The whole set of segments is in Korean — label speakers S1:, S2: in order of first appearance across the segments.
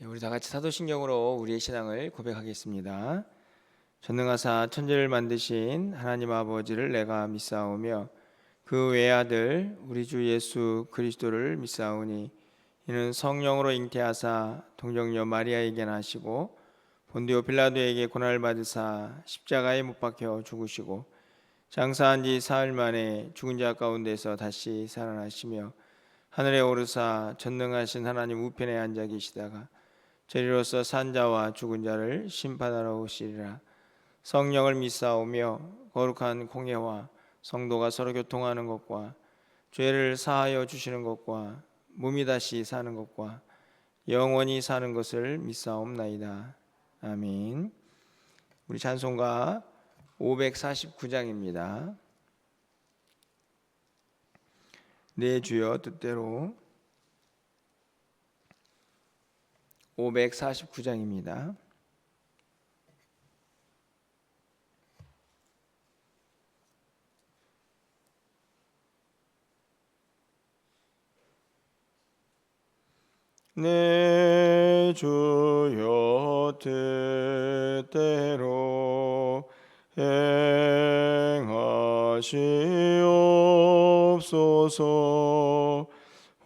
S1: 우리 다 같이 사도신경으로 우리의 신앙을 고백하겠습니다. 전능하사 천지를 만드신 하나님 아버지를 내가 믿사오며 그 외아들 우리 주 예수 그리스도를 믿사오니 이는 성령으로 잉태하사 동정녀 마리아에게 나시고 본디오 빌라도에게 고난을 받으사 십자가에 못 박혀 죽으시고 장사한 지 사흘 만에 죽은 자 가운데서 다시 살아나시며 하늘에 오르사 전능하신 하나님 우편에 앉아 계시다가 저리로서 산자와 죽은 자를 심판하러 오시리라. 성령을 믿사오며 거룩한 공예와 성도가 서로 교통하는 것과 죄를 사하여 주시는 것과 몸이 다시 사는 것과 영원히 사는 것을 믿사옵나이다. 아멘. 우리 찬송가 549장입니다. 내 주여 뜻대로 549장입니다. 내 주여 뜻대로 행하시옵소서.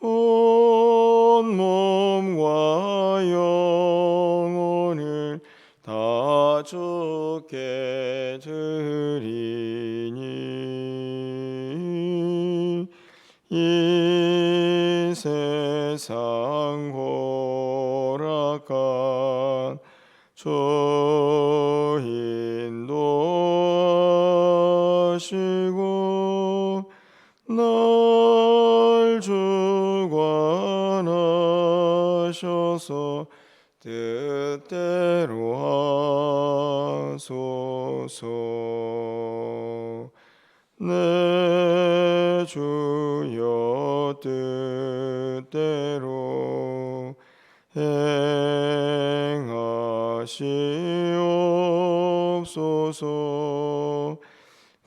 S1: 온 몸과 영혼을 다 주께 드리니 이 세상 고락한 주 인도하시고 날 주관하셔서 뜻대로 하소서. 내 주여 뜻대로 행하시옵소서.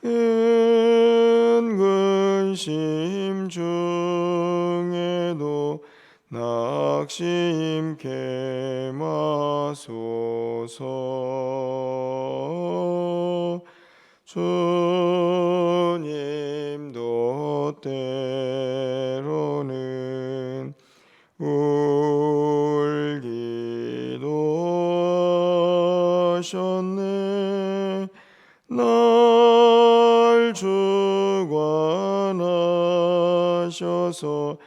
S1: 큰 근심 중에도 낙심케 마소서. 주님도 때로는 울기도 하셨네. 날 주관하셔서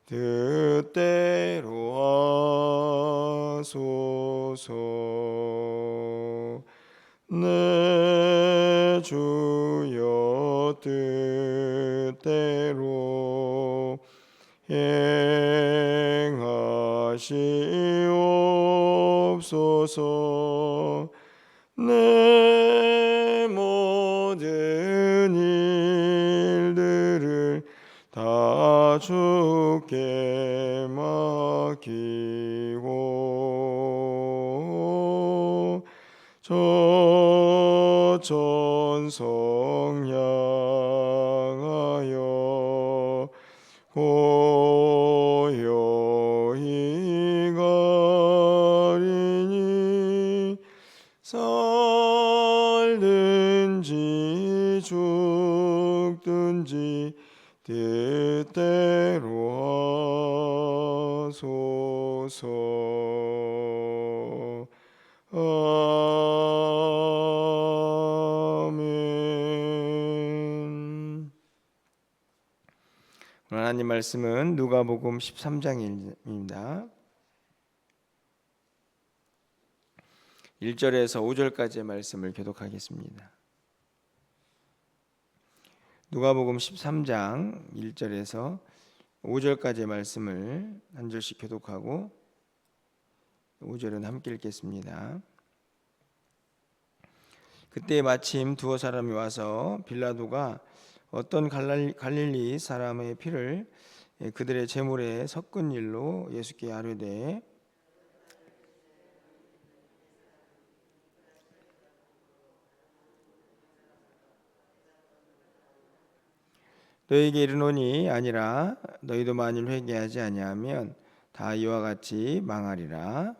S1: 뜻대로 하소서. 내 주여 뜻대로 행하시옵소서. 내 모든 일들을 다 주께 맡기고 저 천성 향하여 고요히 가리니 살든지 죽든지 뜻대로 하소서. 아멘. 오늘 하나님 말씀은 누가복음 13장입니다. 1절에서 5절까지의 말씀을 교독하겠습니다. 누가복음 13장 1절에서 5절까지의 말씀을 한 절씩 교독하고 5절은 함께 읽겠습니다. 그때 마침 두어 사람이 와서 빌라도가 어떤 갈릴리 사람의 피를 그들의 제물에 섞은 일로 예수께 아뢰되 너에게 이르노니 아니라 너희도 만일 회개하지 아니하면 다 이와 같이 망하리라.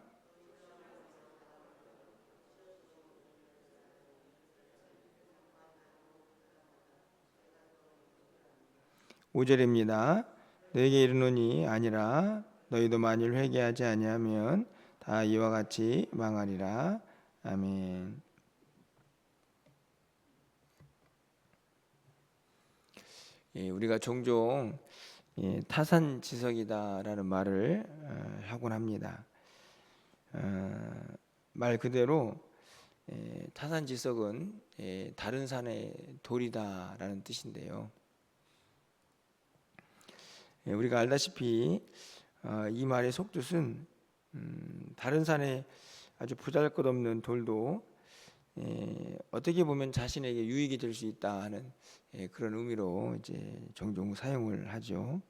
S1: 5절입니다. 너에게 이르노니 아니라 너희도 만일 회개하지 아니하면 다 이와 같이 망하리라. 아멘. 우리가 종종 타산지석이다라는 말을 하곤 합니다. 말 그대로 타산지석은 다른 산의 돌이다라는 뜻인데요. 우리가 알다시피 이 말의 속뜻은 다른 산에 아주 보잘것없는 돌도 어떻게 보면 자신에게 유익이 될 수 있다 하는 그런 의미로 이제 종종 사용을 하죠.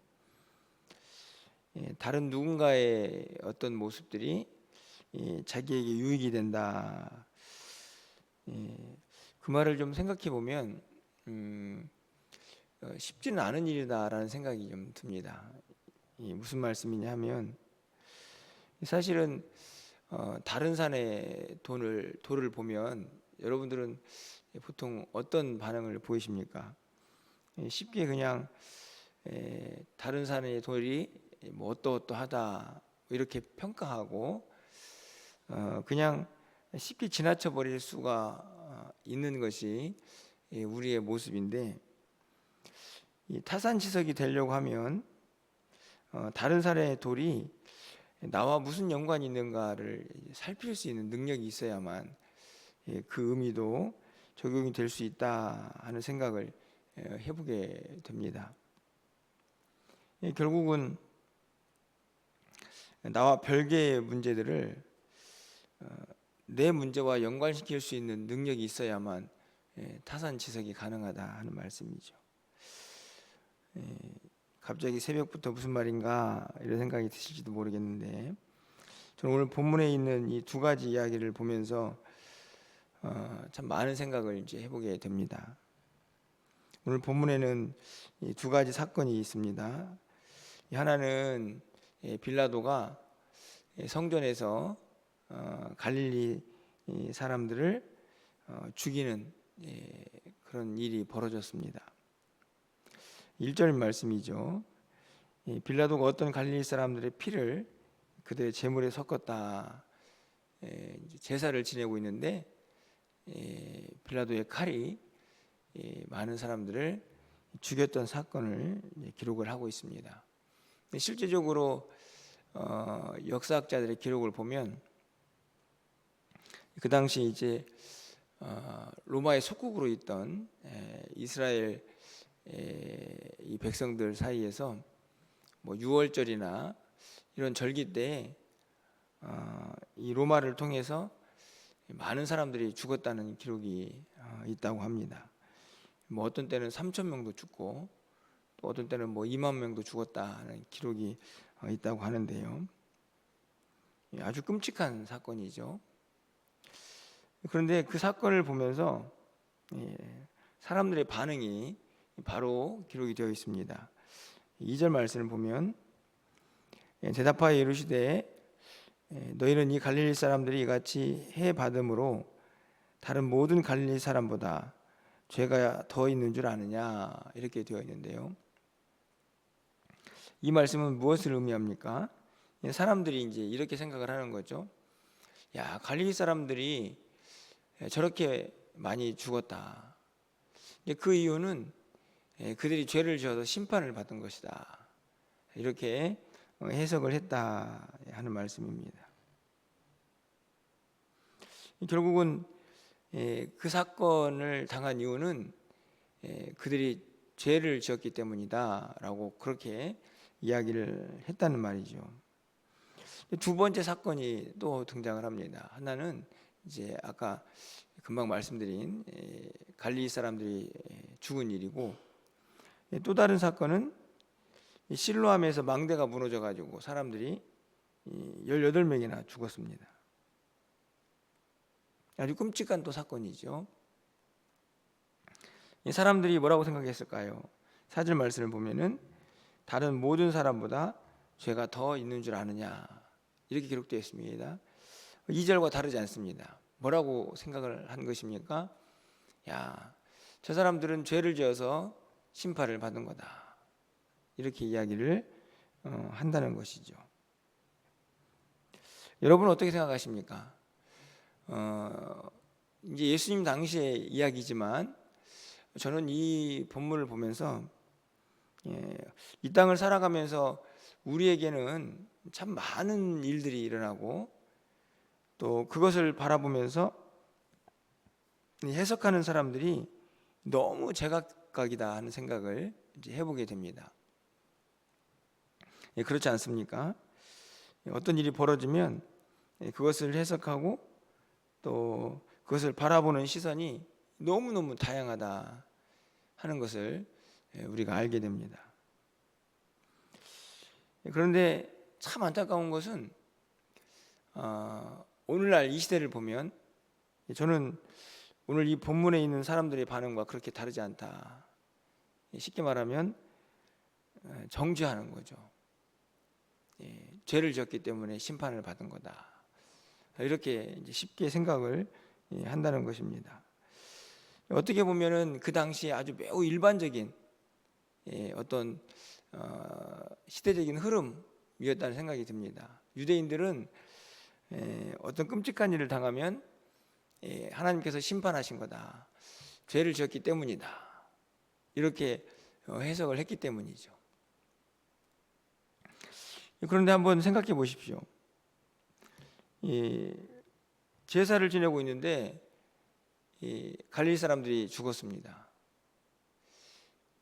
S1: 다른 누군가의 어떤 모습들이 자기에게 유익이 된다. 그 말을 좀 생각해 보면 쉽지는 않은 일이다라는 생각이 좀 듭니다. 무슨 말씀이냐 하면 사실은 다른 산의 돌을 보면 여러분들은 보통 어떤 반응을 보이십니까? 쉽게 그냥 다른 산의 돌이 뭐 어떠어떠하다 이렇게 평가하고 그냥 쉽게 지나쳐 버릴 수가 있는 것이 우리의 모습인데, 이 타산지석이 되려고 하면 다른 산의 돌이 나와 무슨 연관이 있는가를 살필 수 있는 능력이 있어야만 그 의미도 적용이 될 수 있다 하는 생각을 해보게 됩니다. 결국은 나와 별개의 문제들을 내 문제와 연관시킬 수 있는 능력이 있어야만 타산지석이 가능하다 하는 말씀이죠. 갑자기 새벽부터 무슨 말인가 이런 생각이 드실지도 모르겠는데, 저는 오늘 본문에 있는 이 두 가지 이야기를 보면서 참 많은 생각을 이제 해보게 됩니다. 오늘 본문에는 이 두 가지 사건이 있습니다. 하나는 빌라도가 성전에서 갈릴리 사람들을 죽이는 그런 일이 벌어졌습니다. 1절 말씀이죠. 빌라도가 어떤 갈릴리 사람들의 피를 그들의 제물에 섞었다. 제사를 지내고 있는데 빌라도의 칼이 많은 사람들을 죽였던 사건을 기록을 하고 있습니다. 실제적으로 역사학자들의 기록을 보면 그 당시 이제 로마의 속국으로 있던 이스라엘 이 백성들 사이에서 뭐 유월절이나 이런 절기 때 이 로마를 통해서 많은 사람들이 죽었다는 기록이 있다고 합니다. 뭐 어떤 때는 3천 명도 죽고 또 어떤 때는 뭐 2만 명도 죽었다는 기록이 있다고 하는데요. 아주 끔찍한 사건이죠. 그런데 그 사건을 보면서 사람들의 반응이 바로 기록이 되어 있습니다. 2절 말씀을 보면 대답하여 이르시되 너희는 이 갈릴리 사람들이 이같이 해 받음으로 다른 모든 갈릴리 사람보다 죄가 더 있는 줄 아느냐 이렇게 되어 있는데요. 이 말씀은 무엇을 의미합니까? 사람들이 이제 이렇게 생각을 하는 거죠. 야, 갈릴리 사람들이 저렇게 많이 죽었다. 그 이유는 그들이 죄를 지어서 심판을 받은 것이다. 이렇게 해석을 했다 하는 말씀입니다. 결국은 그 사건을 당한 이유는 그들이 죄를 지었기 때문이다라고 그렇게 이야기를 했다는 말이죠. 두 번째 사건이 또 등장을 합니다. 하나는 이제 아까 금방 말씀드린 갈릴리 사람들이 죽은 일이고, 또 다른 사건은 실로암에서 망대가 무너져 가지고 사람들이 18명이나 죽었습니다. 아주 끔찍한 또 사건이죠. 이 사람들이 뭐라고 생각했을까요? 4절 말씀을 보면은 다른 모든 사람보다 죄가 더 있는 줄 아느냐 이렇게 기록되어 있습니다. 2절과 다르지 않습니다. 뭐라고 생각을 한 것입니까? 야, 저 사람들은 죄를 지어서 심판을 받은 거다. 이렇게 이야기를 한다는 것이죠. 여러분은 어떻게 생각하십니까? 이제 예수님 당시의 이야기지만 저는 이 본문을 보면서 이 땅을 살아가면서 우리에게는 참 많은 일들이 일어나고 또 그것을 바라보면서 해석하는 사람들이 너무 제각각이다 하는 생각을 이제 해보게 됩니다. 그렇지 않습니까? 어떤 일이 벌어지면 그것을 해석하고 또 그것을 바라보는 시선이 너무너무 다양하다 하는 것을 우리가 알게 됩니다. 그런데 참 안타까운 것은 오늘날 이 시대를 보면 저는 오늘 이 본문에 있는 사람들의 반응과 그렇게 다르지 않다. 쉽게 말하면 정죄하는 거죠. 죄를 지었기 때문에 심판을 받은 거다. 이렇게 이제 쉽게 생각을 한다는 것입니다. 어떻게 보면은 그 당시에 아주 매우 일반적인 어떤 시대적인 흐름이었다는 생각이 듭니다. 유대인들은 어떤 끔찍한 일을 당하면 하나님께서 심판하신 거다. 죄를 지었기 때문이다. 이렇게 해석을 했기 때문이죠. 그런데 한번 생각해 보십시오. 제사를 지내고 있는데 갈릴리 사람들이 죽었습니다.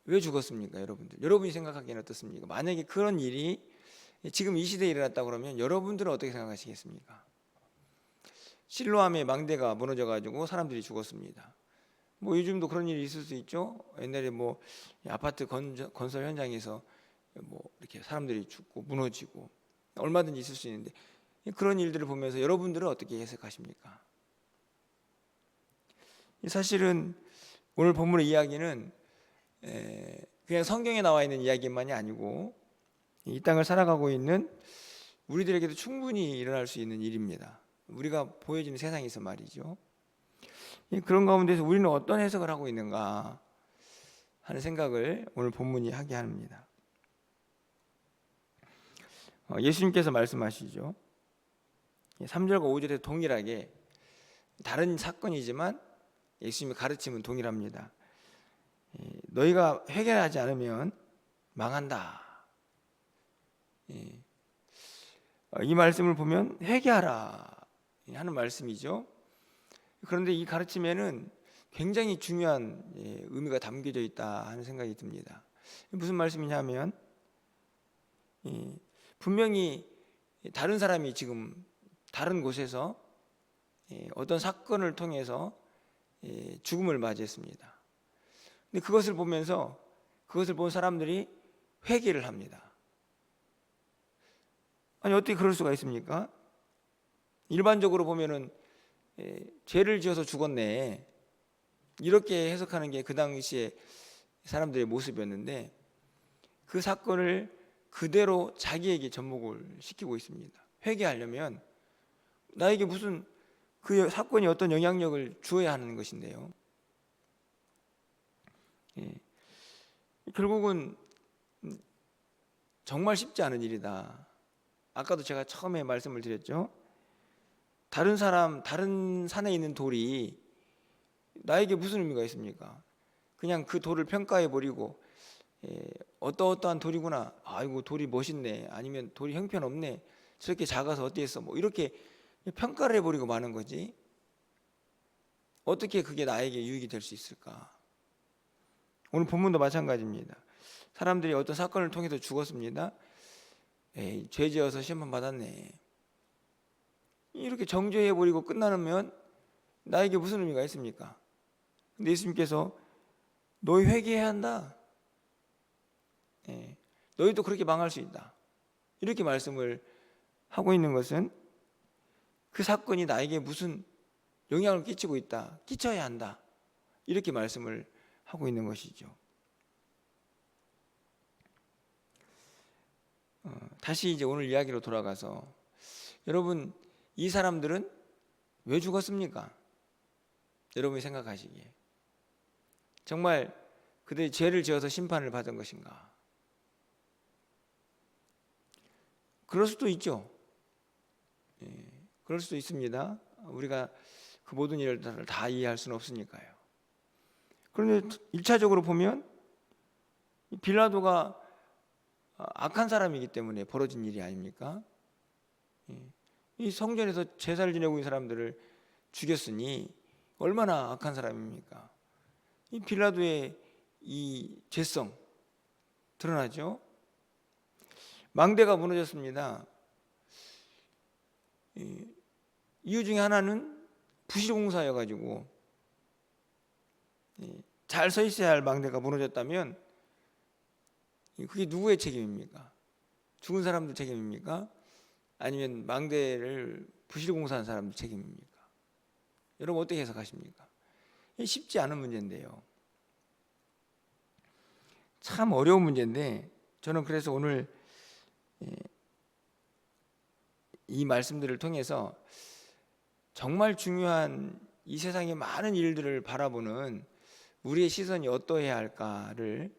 S1: 왜 죽었습니까, 여러분들? 여러분이 생각하기에는 어떻습니까? 만약에 그런 일이 지금 이 시대에 일어났다 그러면 여러분들은 어떻게 생각하시겠습니까? 실로암의 망대가 무너져 가지고 사람들이 죽었습니다. 뭐 요즘도 그런 일이 있을 수 있죠. 옛날에 뭐 아파트 건설 현장에서 뭐 이렇게 사람들이 죽고 무너지고 얼마든지 있을 수 있는데 그런 일들을 보면서 여러분들은 어떻게 해석하십니까? 사실은 오늘 본문의 이야기는 그냥 성경에 나와 있는 이야기만이 아니고 이 땅을 살아가고 있는 우리들에게도 충분히 일어날 수 있는 일입니다. 우리가 보여지는 세상에서 말이죠. 그런 가운데서 우리는 어떤 해석을 하고 있는가 하는 생각을 오늘 본문이 하게 합니다. 예수님께서 말씀하시죠. 3절과 5절에 동일하게 다른 사건이지만 예수님의 가르침은 동일합니다. 너희가 회개하지 않으면 망한다. 이 말씀을 보면 회개하라 하는 말씀이죠. 그런데 이 가르침에는 굉장히 중요한 의미가 담겨져 있다 하는 생각이 듭니다. 무슨 말씀이냐면 분명히 다른 사람이 지금 다른 곳에서 어떤 사건을 통해서 죽음을 맞이했습니다. 근데 그것을 보면서 그것을 본 사람들이 회개를 합니다. 아니 어떻게 그럴 수가 있습니까? 일반적으로 보면은 죄를 지어서 죽었네 이렇게 해석하는 게 그 당시에 사람들의 모습이었는데 그 사건을 그대로 자기에게 접목을 시키고 있습니다. 회개하려면 나에게 무슨 그 사건이 어떤 영향력을 주어야 하는 것인데요. 결국은 정말 쉽지 않은 일이다. 아까도 제가 처음에 말씀을 드렸죠. 다른 사람, 다른 산에 있는 돌이 나에게 무슨 의미가 있습니까? 그냥 그 돌을 평가해 버리고 어떠어떠한 돌이구나. 아이고 돌이 멋있네. 아니면 돌이 형편없네. 저렇게 작아서 어땠어? 뭐 이렇게 평가를 해버리고 마는 거지. 어떻게 그게 나에게 유익이 될 수 있을까? 오늘 본문도 마찬가지입니다. 사람들이 어떤 사건을 통해서 죽었습니다. 에이, 죄 지어서 심판 받았네. 이렇게 정죄해버리고 끝나면 나에게 무슨 의미가 있습니까? 근데 예수님께서 너희 회개해야 한다. 너희도 그렇게 망할 수 있다. 이렇게 말씀을 하고 있는 것은 그 사건이 나에게 무슨 영향을 끼치고 있다. 끼쳐야 한다. 이렇게 말씀을 하고 있는 것이죠. 다시 이제 오늘 이야기로 돌아가서 여러분 이 사람들은 왜 죽었습니까? 여러분이 생각하시기에 정말 그들이 죄를 지어서 심판을 받은 것인가? 그럴 수도 있죠. 그럴 수도 있습니다. 우리가 그 모든 일들을 다 이해할 수는 없으니까요. 그런데 1차적으로 보면 빌라도가 악한 사람이기 때문에 벌어진 일이 아닙니까? 이 성전에서 제사를 지내고 있는 사람들을 죽였으니 얼마나 악한 사람입니까? 이 빌라도의 이 죄성 드러나죠. 망대가 무너졌습니다. 이유 중에 하나는 부실공사여가지고 잘 서 있어야 할 망대가 무너졌다면 그게 누구의 책임입니까? 죽은 사람들 책임입니까? 아니면 망대를 부실공사한 사람들 책임입니까? 여러분 어떻게 해석하십니까? 쉽지 않은 문제인데요. 참 어려운 문제인데 저는 그래서 오늘 이 말씀들을 통해서 정말 중요한 이 세상의 많은 일들을 바라보는 우리의 시선이 어떠해야 할까를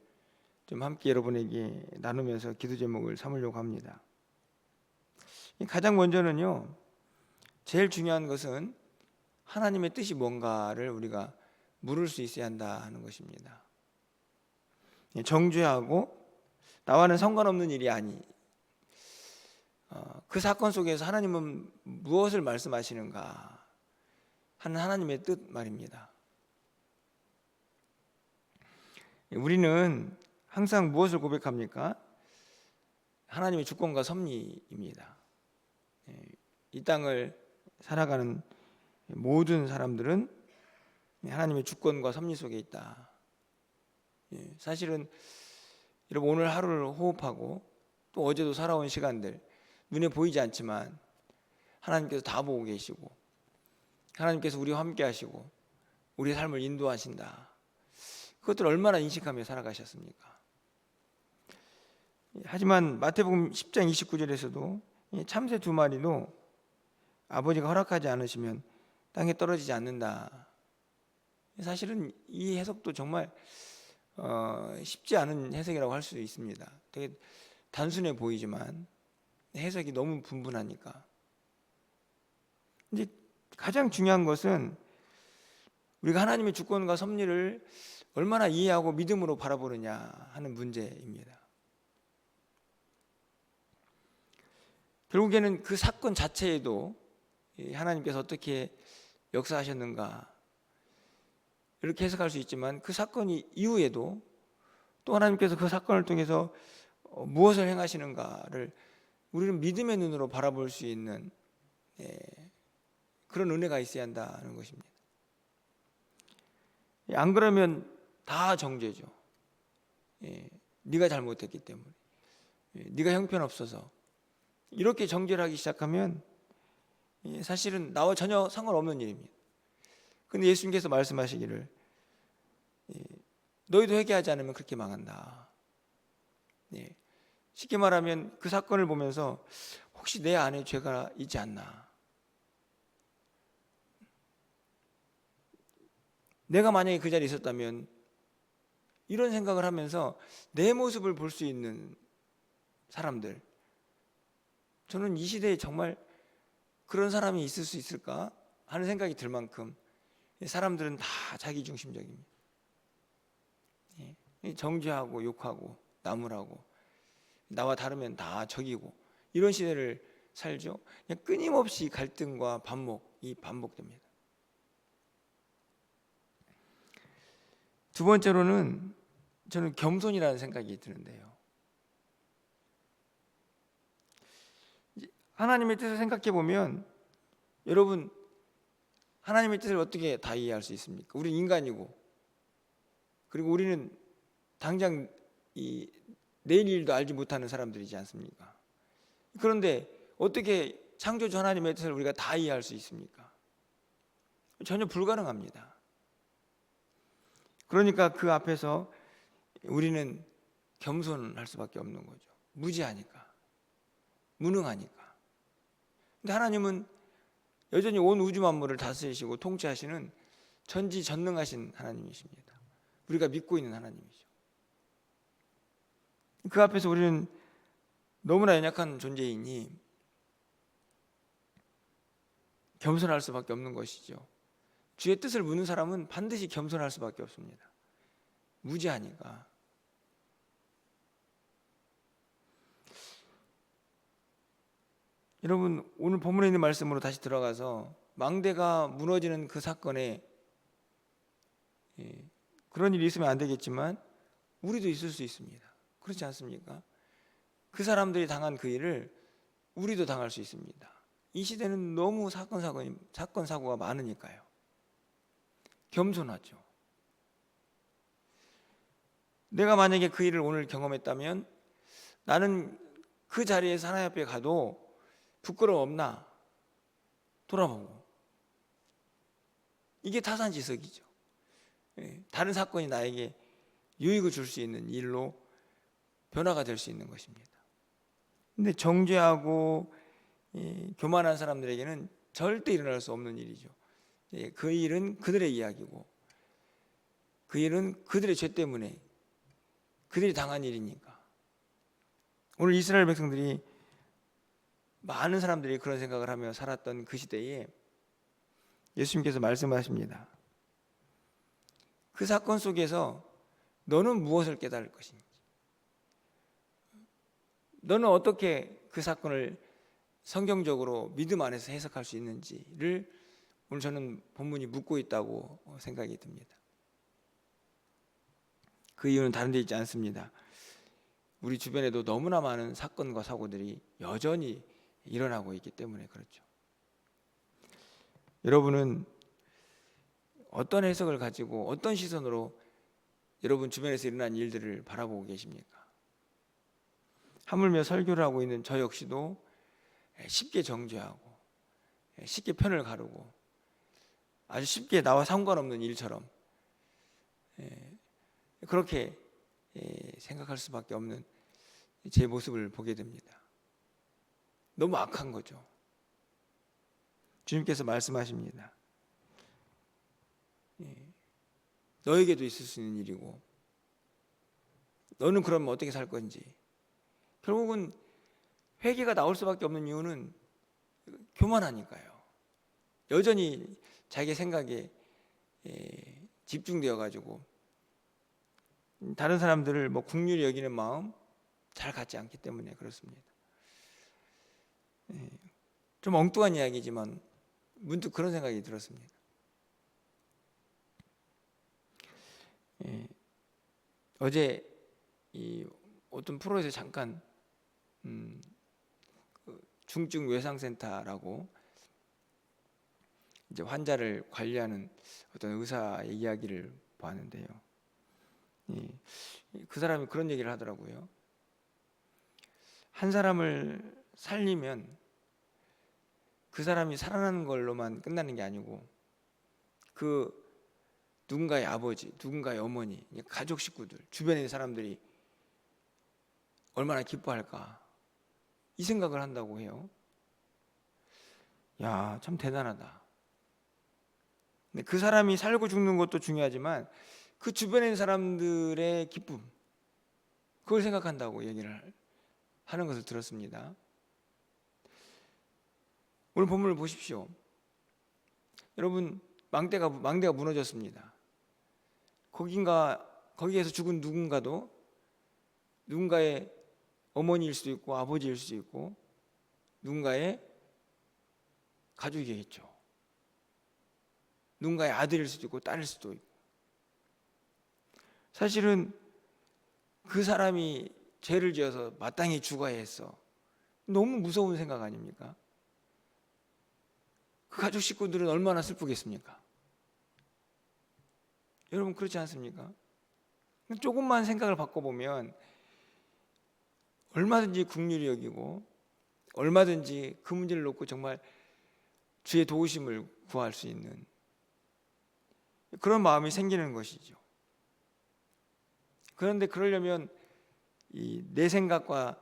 S1: 좀 함께 여러분에게 나누면서 기도 제목을 삼으려고 합니다. 가장 먼저는요, 제일 중요한 것은 하나님의 뜻이 뭔가를 우리가 물을 수 있어야 한다는 것입니다. 정죄하고 나와는 상관없는 일이 아니, 그 사건 속에서 하나님은 무엇을 말씀하시는가 하는 하나님의 뜻 말입니다. 우리는 항상 무엇을 고백합니까? 하나님의 주권과 섭리입니다. 이 땅을 살아가는 모든 사람들은 하나님의 주권과 섭리 속에 있다. 사실은 여러분 오늘 하루를 호흡하고 또 어제도 살아온 시간들 눈에 보이지 않지만 하나님께서 다 보고 계시고 하나님께서 우리와 함께 하시고 우리의 삶을 인도하신다. 그것들 얼마나 인식하며 살아가셨습니까? 하지만 마태복음 10장 29절에서도 참새 2마리도 아버지가 허락하지 않으시면 땅에 떨어지지 않는다. 사실은 이 해석도 정말 쉽지 않은 해석이라고 할 수 있습니다. 되게 단순해 보이지만 해석이 너무 분분하니까. 이제 가장 중요한 것은 우리가 하나님의 주권과 섭리를 얼마나 이해하고 믿음으로 바라보느냐 하는 문제입니다. 결국에는 그 사건 자체에도 하나님께서 어떻게 역사하셨는가 이렇게 해석할 수 있지만 그 사건 이후에도 또 하나님께서 그 사건을 통해서 무엇을 행하시는가를 우리는 믿음의 눈으로 바라볼 수 있는 그런 은혜가 있어야 한다는 것입니다. 안 그러면 다 정죄죠. 네가 잘못했기 때문에, 네가 형편없어서 이렇게 정죄를 하기 시작하면 사실은 나와 전혀 상관없는 일입니다. 근데 예수님께서 말씀하시기를 너희도 회개하지 않으면 그렇게 망한다. 쉽게 말하면 그 사건을 보면서 혹시 내 안에 죄가 있지 않나, 내가 만약에 그 자리에 있었다면 이런 생각을 하면서 내 모습을 볼 수 있는 사람들, 저는 이 시대에 정말 그런 사람이 있을 수 있을까 하는 생각이 들 만큼 사람들은 다 자기 중심적입니다. 정죄하고 욕하고 나무라고 나와 다르면 다 적이고 이런 시대를 살죠. 그냥 끊임없이 갈등과 반목이 반복됩니다. 두 번째로는 저는 겸손이라는 생각이 드는데요. 하나님의 뜻을 생각해 보면 여러분 하나님의 뜻을 어떻게 다 이해할 수 있습니까? 우리 인간이고 그리고 우리는 당장 이 내일 일도 알지 못하는 사람들이지 않습니까? 그런데 어떻게 창조주 하나님의 뜻을 우리가 다 이해할 수 있습니까? 전혀 불가능합니다. 그러니까 그 앞에서 우리는 겸손할 수밖에 없는 거죠. 무지하니까, 무능하니까. 근데 하나님은 여전히 온 우주 만물을 다스리시고 통치하시는 전지전능하신 하나님이십니다. 우리가 믿고 있는 하나님이죠. 그 앞에서 우리는 너무나 연약한 존재이니 겸손할 수밖에 없는 것이죠. 주의 뜻을 묻는 사람은 반드시 겸손할 수밖에 없습니다. 무지하니까. 여러분, 오늘 본문에 있는 말씀으로 다시 들어가서 망대가 무너지는 그 사건에 그런 일이 있으면 안 되겠지만 우리도 있을 수 있습니다. 그렇지 않습니까? 그 사람들이 당한 그 일을 우리도 당할 수 있습니다. 이 시대는 너무 사건 사고가 많으니까요. 겸손하죠. 내가 만약에 그 일을 오늘 경험했다면 나는 그 자리에서 하나님 앞에 가도 부끄러움 없나 돌아보고, 이게 타산지석이죠. 다른 사건이 나에게 유익을 줄 수 있는 일로 변화가 될 수 있는 것입니다. 근데 정죄하고 교만한 사람들에게는 절대 일어날 수 없는 일이죠. 그 일은 그들의 이야기고, 그 일은 그들의 죄 때문에 그들이 당한 일이니까. 오늘 이스라엘 백성들이, 많은 사람들이 그런 생각을 하며 살았던 그 시대에 예수님께서 말씀하십니다. 그 사건 속에서 너는 무엇을 깨달을 것인지, 너는 어떻게 그 사건을 성경적으로 믿음 안에서 해석할 수 있는지를 오늘 저는 본문이 묻고 있다고 생각이 듭니다. 그 이유는 다른 데 있지 않습니다. 우리 주변에도 너무나 많은 사건과 사고들이 여전히 일어나고 있기 때문에 그렇죠. 여러분은 어떤 해석을 가지고 어떤 시선으로 여러분 주변에서 일어난 일들을 바라보고 계십니까? 하물며 설교를 하고 있는 저 역시도 쉽게 정죄하고 쉽게 편을 가르고 아주 쉽게 나와 상관없는 일처럼 그렇게 생각할 수밖에 없는 제 모습을 보게 됩니다. 너무 악한 거죠. 주님께서 말씀하십니다. 너에게도 있을 수 있는 일이고, 너는 그러면 어떻게 살 건지. 결국은 회개가 나올 수밖에 없는 이유는 교만하니까요. 여전히 자기 생각에 집중되어 가지고 다른 사람들을 긍휼히 여기는 마음 잘 갖지 않기 때문에 그렇습니다. 좀 엉뚱한 이야기지만 문득 그런 생각이 들었습니다. 어제 이 어떤 프로에서 잠깐 중증 외상센터라고 이제 환자를 관리하는 어떤 의사의 이야기를 봤는데요. 그 사람이 그런 얘기를 하더라고요. 한 사람을 살리면 그 사람이 살아나는 걸로만 끝나는 게 아니고, 그 누군가의 아버지, 누군가의 어머니, 가족 식구들, 주변에 있는 사람들이 얼마나 기뻐할까, 이 생각을 한다고 해요. 야, 참 대단하다. 근데 그 사람이 살고 죽는 것도 중요하지만 그 주변에 있는 사람들의 기쁨, 그걸 생각한다고 얘기를 하는 것을 들었습니다. 오늘 본문을 보십시오. 여러분, 망대가 무너졌습니다. 거기에서 죽은 누군가도 누군가의 어머니일 수도 있고 아버지일 수도 있고 누군가의 가족이겠죠. 누군가의 아들일 수도 있고 딸일 수도 있고. 사실은 그 사람이 죄를 지어서 마땅히 죽어야 했어. 너무 무서운 생각 아닙니까? 그 가족 식구들은 얼마나 슬프겠습니까? 여러분, 그렇지 않습니까? 조금만 생각을 바꿔보면 얼마든지 긍휼히 여기고 얼마든지 그 문제를 놓고 정말 주의 도우심을 구할 수 있는 그런 마음이 생기는 것이죠. 그런데 그러려면 내 생각과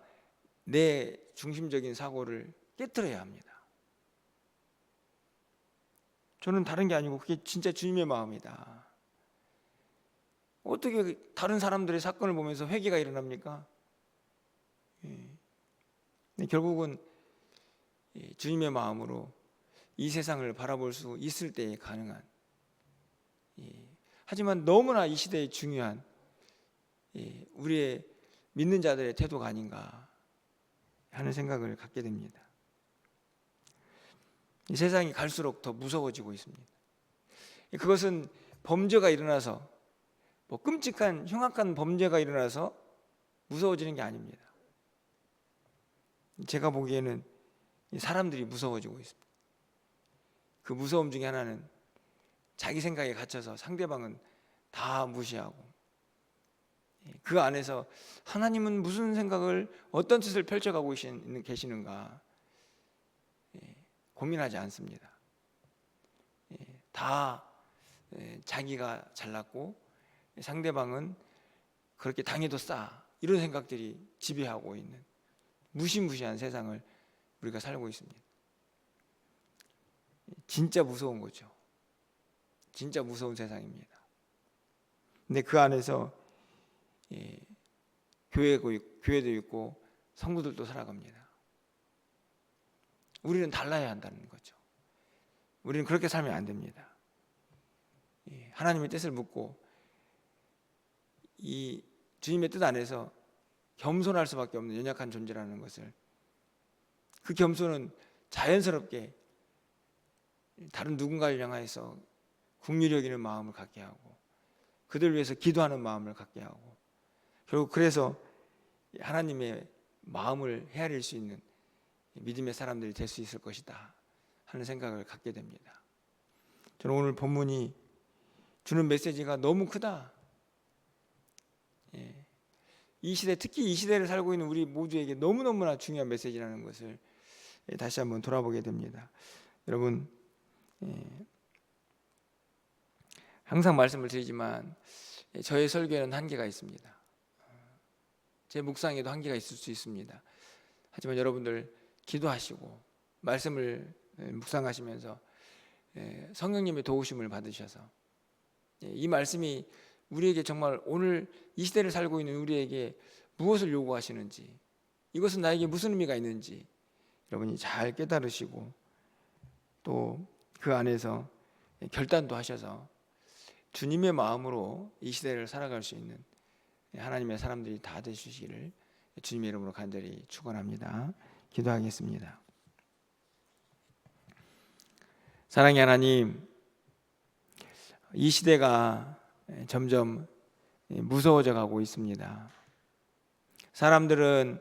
S1: 내 중심적인 사고를 깨트려야 합니다. 저는 다른 게 아니고 그게 진짜 주님의 마음이다. 어떻게 다른 사람들의 사건을 보면서 회개가 일어납니까? 근데 결국은 주님의 마음으로 이 세상을 바라볼 수 있을 때에 가능한, 하지만 너무나 이 시대에 중요한 우리의 믿는 자들의 태도가 아닌가 하는 생각을 갖게 됩니다. 이 세상이 갈수록 더 무서워지고 있습니다. 그것은 범죄가 일어나서, 끔찍한 흉악한 범죄가 일어나서 무서워지는 게 아닙니다. 제가 보기에는 사람들이 무서워지고 있습니다. 그 무서움 중에 하나는 자기 생각에 갇혀서 상대방은 다 무시하고, 그 안에서 하나님은 무슨 생각을, 어떤 뜻을 펼쳐가고 계시는가 고민하지 않습니다. 다 자기가 잘났고 상대방은 그렇게 당해도 싸, 이런 생각들이 지배하고 있는 무시무시한 세상을 우리가 살고 있습니다. 진짜 무서운 거죠. 진짜 무서운 세상입니다. 근데 그 안에서 교회도 있고 성도들도 살아갑니다. 우리는 달라야 한다는 거죠. 우리는 그렇게 살면 안 됩니다. 하나님의 뜻을 묻고 이 주님의 뜻 안에서 겸손할 수밖에 없는 연약한 존재라는 것을, 그 겸손은 자연스럽게 다른 누군가를 향해서 긍휼히 여기는 마음을 갖게 하고, 그들 위해서 기도하는 마음을 갖게 하고, 결국 그래서 하나님의 마음을 헤아릴 수 있는 믿음의 사람들이 될 수 있을 것이다 하는 생각을 갖게 됩니다. 저는 오늘 본문이 주는 메시지가 너무 크다. 이 시대, 특히 이 시대를 살고 있는 우리 모두에게 너무너무나 중요한 메시지라는 것을 다시 한번 돌아보게 됩니다. 여러분, 항상 말씀을 드리지만 저의 설교에는 한계가 있습니다. 제 묵상에도 한계가 있을 수 있습니다. 하지만 여러분들 기도하시고 말씀을 묵상하시면서 성령님의 도우심을 받으셔서 이 말씀이 우리에게 정말 오늘 이 시대를 살고 있는 우리에게 무엇을 요구하시는지, 이것은 나에게 무슨 의미가 있는지 여러분이 잘 깨달으시고 또 그 안에서 결단도 하셔서 주님의 마음으로 이 시대를 살아갈 수 있는 하나님의 사람들이 다 되시기를 주님의 이름으로 간절히 축원합니다. 기도하겠습니다. 사랑의 하나님, 이 시대가 점점 무서워져 가고 있습니다. 사람들은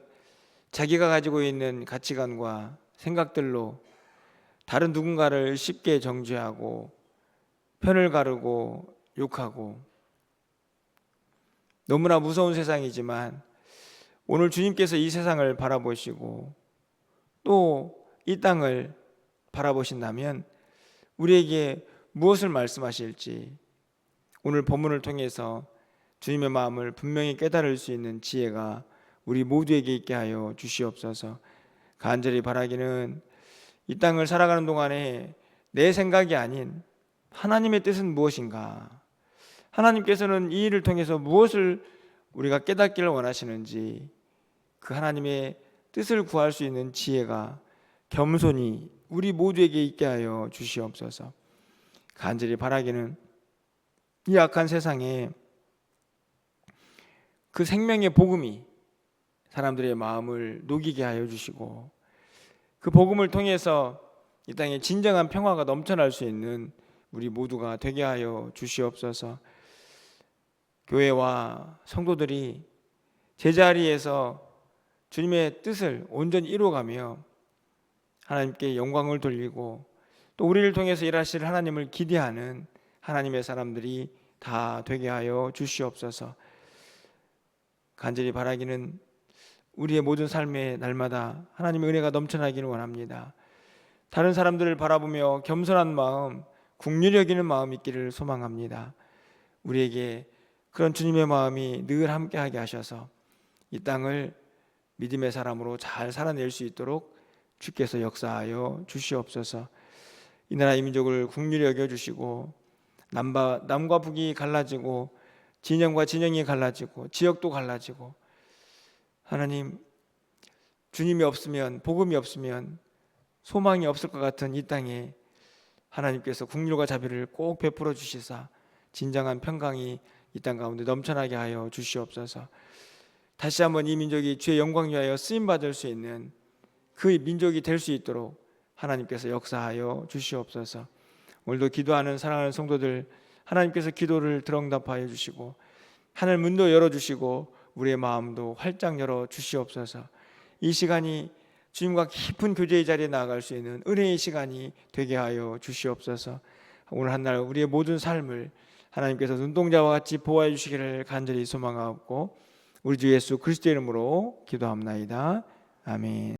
S1: 자기가 가지고 있는 가치관과 생각들로 다른 누군가를 쉽게 정죄하고 편을 가르고 욕하고, 너무나 무서운 세상이지만 오늘 주님께서 이 세상을 바라보시고 또 이 땅을 바라보신다면 우리에게 무엇을 말씀하실지 오늘 본문을 통해서 주님의 마음을 분명히 깨달을 수 있는 지혜가 우리 모두에게 있게 하여 주시옵소서. 간절히 바라기는 이 땅을 살아가는 동안에 내 생각이 아닌 하나님의 뜻은 무엇인가, 하나님께서는 이 일을 통해서 무엇을 우리가 깨닫기를 원하시는지, 그 하나님의 뜻을 구할 수 있는 지혜가 겸손히 우리 모두에게 있게 하여 주시옵소서. 간절히 바라기는 이 악한 세상에 그 생명의 복음이 사람들의 마음을 녹이게 하여 주시고, 그 복음을 통해서 이 땅에 진정한 평화가 넘쳐날 수 있는 우리 모두가 되게 하여 주시옵소서. 교회와 성도들이 제자리에서 주님의 뜻을 온전히 이루어가며 하나님께 영광을 돌리고 또 우리를 통해서 일하실 하나님을 기대하는 하나님의 사람들이 다 되게 하여 주시옵소서. 간절히 바라기는 우리의 모든 삶의 날마다 하나님의 은혜가 넘쳐나기를 원합니다. 다른 사람들을 바라보며 겸손한 마음, 긍휼히 여기는 마음이 있기를 소망합니다. 우리에게 그런 주님의 마음이 늘 함께하게 하셔서 이 땅을 믿음의 사람으로 잘 살아낼 수 있도록 주께서 역사하여 주시옵소서. 이 나라 이 민족을 긍휼히 여겨주시고 남과 북이 갈라지고 진영과 진영이 갈라지고 지역도 갈라지고, 하나님 주님이 없으면, 복음이 없으면 소망이 없을 것 같은 이 땅에 하나님께서 긍휼과 자비를 꼭 베풀어 주시사 진정한 평강이 이 땅 가운데 넘쳐나게 하여 주시옵소서. 다시 한번 이 민족이 주의 영광 위하여 쓰임 받을 수 있는 그 민족이 될 수 있도록 하나님께서 역사하여 주시옵소서. 오늘도 기도하는 사랑하는 성도들, 하나님께서 기도를 들응답하여 주시고 하늘 문도 열어주시고 우리의 마음도 활짝 열어 주시옵소서. 이 시간이 주님과 깊은 교제의 자리에 나아갈 수 있는 은혜의 시간이 되게 하여 주시옵소서. 오늘 한날 우리의 모든 삶을 하나님께서 눈동자와 같이 보호해 주시기를 간절히 소망하옵고 우리 주 예수 그리스도의 이름으로 기도합나이다. 아멘.